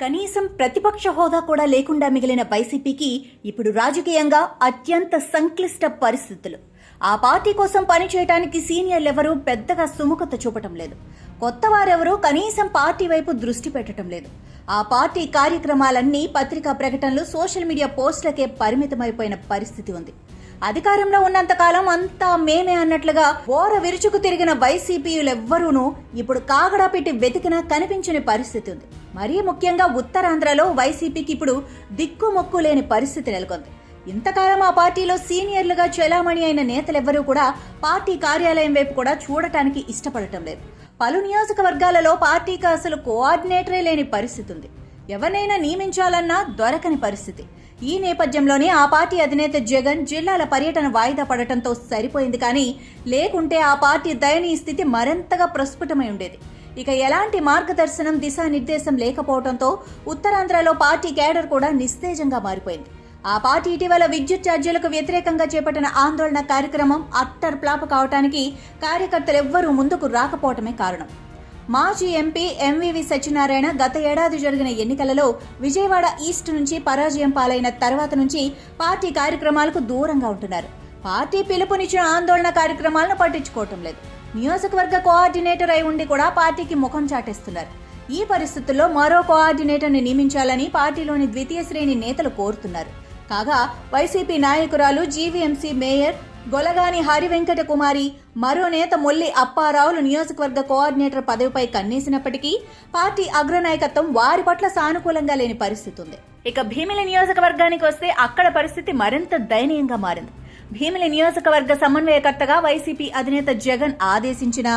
కనీసం ప్రతిపక్ష హోదా కూడా లేకుండా మిగిలిన వైసీపీకి ఇప్పుడు రాజకీయంగా అత్యంత సంక్లిష్ట పరిస్థితులు. ఆ పార్టీ కోసం పనిచేయడానికి సీనియర్లెవరూ పెద్దగా సుముఖత చూపటం లేదు. కొత్త వారెవరూ కనీసం పార్టీ వైపు దృష్టి పెట్టడం లేదు. ఆ పార్టీ కార్యక్రమాలన్నీ పత్రికా ప్రకటనలు, సోషల్ మీడియా పోస్టులకే పరిమితమైపోయిన పరిస్థితి ఉంది. అధికారంలో ఉన్నంతకాలం అంతా మేమే అన్నట్లుగా ఓర విరుచుకు తిరిగిన వైసీపీయులెవ్వరూనూ ఇప్పుడు కాగడా పెట్టి వెతికినా కనిపించని పరిస్థితి ఉంది. మరీ ముఖ్యంగా ఉత్తరాంధ్రలో వైసీపీకి ఇప్పుడు దిక్కుమొక్కు లేని పరిస్థితి నెలకొంది. ఇంతకాలం ఆ పార్టీలో సీనియర్లుగా చెలామణి అయిన నేతలెవ్వరూ కూడా పార్టీ కార్యాలయం వైపు కూడా చూడటానికి ఇష్టపడటం లేదు. పలు నియోజకవర్గాలలో పార్టీకి అసలు కోఆర్డినేటరే లేని పరిస్థితి ఉంది. ఎవరినైనా నియమించాలన్నా దొరకని పరిస్థితి. ఈ నేపథ్యంలోనే ఆ పార్టీ అధినేత జగన్ జిల్లాల పర్యటన వాయిదా పడటంతో సరిపోయింది. కానీ లేకుంటే ఆ పార్టీ దయనీయ స్థితి మరింతగా ప్రస్ఫుటమై ఉండేది. ఇక ఎలాంటి మార్గదర్శనం, దిశానిర్దేశం లేకపోవడంతో ఉత్తరాంధ్రలో పార్టీ కేడర్ కూడా నిస్తేజంగా మారిపోయింది. ఆ పార్టీ ఇటీవల విద్యుత్ ఛార్జీలకు వ్యతిరేకంగా చేపట్టిన ఆందోళన కార్యక్రమం అట్టర్ ఫ్లాప్ కావడానికి కార్యకర్తలెవ్వరూ ముందుకు రాకపోవటమే కారణం. మాజీ ఎంపీ ఎంవివి సత్యనారాయణ గత ఏడాది జరిగిన ఎన్నికలలో విజయవాడ ఈస్ట్ నుంచి పరాజయం పాలైన తర్వాత నుంచి పార్టీ కార్యక్రమాలకు దూరంగా ఉంటున్నారు. పార్టీ పిలుపునిచ్చిన ఆందోళన కార్యక్రమాలను పట్టించుకోవటం లేదు. నియోజకవర్గ కోఆర్డినేటర్ అయి ఉండి కూడా పార్టీకి ముఖం చాటేస్తున్నారు. ఈ పరిస్థితుల్లో మరో కోఆర్డినేటర్ని నియమించాలని పార్టీలోని ద్వితీయ శ్రేణి నేతలు కోరుతున్నారు. కాగా వైసీపీ నాయకురాలు, జీవీఎంసీ మేయర్ గొలగాని హరివెంకట కుమారి, మరో నేత మొల్లి అప్పారావులు నియోజకవర్గ కోఆర్డినేటర్ పదవిపై కన్నేసినప్పటికీ పార్టీ అగ్రనాయకత్వం వారి పట్ల సానుకూలంగా లేని పరిస్థితి ఉంది. ఇక భీమిలి నియోజకవర్గానికి వస్తే అక్కడ పరిస్థితి మరింత దయనీయంగా మారింది. భీమిలి నియోజకవర్గ సమన్వయకర్తగా వైసీపీ అధినేత జగన్ ఆదేశించిన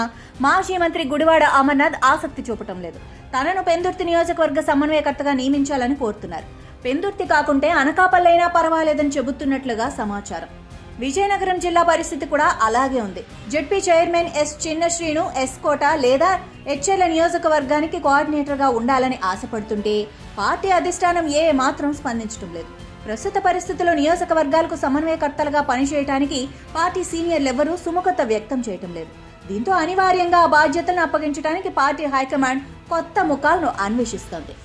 మాజీ మంత్రి గుడివాడ అమర్నాథ్ ఆసక్తి చూపటం లేదు. తనను పెందుర్తి నియోజకవర్గ సమన్వయకర్తగా నియమించాలని కోరుతున్నారు. పెందుర్తి కాకుంటే అనకాపల్లైనా పర్వాలేదని చెబుతున్నట్లుగా సమాచారం. విజయనగరం జిల్లా పరిస్థితి కూడా అలాగే ఉంది. జెడ్పీ చైర్మన్ ఎస్ చిన్న శ్రీను ఎస్ కోట లేదా హెచ్ఎల్ నియోజకవర్గానికి కోఆర్డినేటర్గా ఉండాలని ఆశపడుతుంటే పార్టీ అధిష్టానం మాత్రం స్పందించడం లేదు. ప్రస్తుత పరిస్థితుల్లో నియోజకవర్గాలకు సమన్వయకర్తలుగా పనిచేయడానికి పార్టీ సీనియర్లెవరూ సుముఖత వ్యక్తం చేయటం లేదు. దీంతో అనివార్యంగా ఆ బాధ్యతలను అప్పగించడానికి పార్టీ హైకమాండ్ కొత్త ముఖాలను అన్వేషిస్తోంది.